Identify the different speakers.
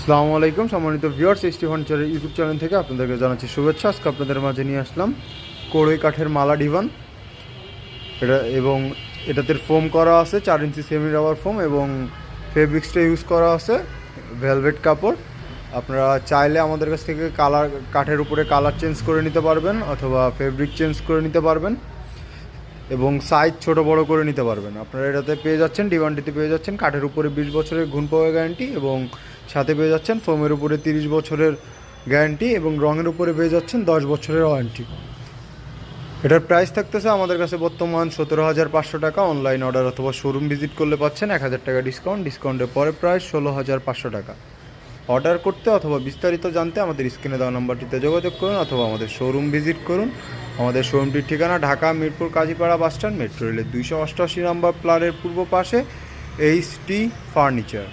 Speaker 1: আসসালামু আলাইকুম সম্মানিত ভিউয়ার্স, এসটি ফার্নিচারের ইউটিউব চ্যানেল থেকে আপনাদেরকে জানাচ্ছি শুভেচ্ছা। আজকে আপনাদের মাঝে নিয়ে আসলাম কড়ই কাঠের মালা ডিভান। এটাতে ফোম করা আছে 4 ইঞ্চি সেমি রাবার ফোম এবং ফেব্রিক্সটা ইউজ করা আছে ভেলভেট কাপড়। আপনারা চাইলে আমাদের কাছ থেকে কাঠের উপরে কালার চেঞ্জ করে নিতে পারবেন অথবা ফেব্রিক চেঞ্জ করে নিতে পারবেন এবং সাইজ ছোট বড় করে নিতে পারবেন। আপনারা এটাতে পেয়ে যাচ্ছেন, ডিভানটিতে পেয়ে যাচ্ছেন কাঠের উপরে 20 বছরের ঘুণ পাওয়া গ্যারান্টি এবং সাথে পেয়ে যাচ্ছেন ফোমের উপরে 30 বছরের গ্যারান্টি এবং রঙের উপরে পেয়ে যাচ্ছেন 10 বছরের ওয়ারেন্টি। এটার প্রাইস থাকতেছে আমাদের কাছে বর্তমান 17,500 টাকা। অনলাইন অর্ডার অথবা শোরুম ভিজিট করলে পাচ্ছেন 1,000 টাকা ডিসকাউন্টের পরে প্রাইস 16,500 টাকা। অর্ডার করতে অথবা বিস্তারিত জানতে আমাদের স্ক্রিনে দেওয়া নাম্বারটিতে যোগাযোগ করুন অথবা আমাদের শোরুম ভিজিট করুন। আমাদের শোরুমটির ঠিকানা ঢাকা মিরপুর কাজীপাড়া বাসস্ট্যান্ড, মেট্রো রেলের 288 নম্বর প্লারের পূর্ব পাশে, এইচটি ফার্নিচার।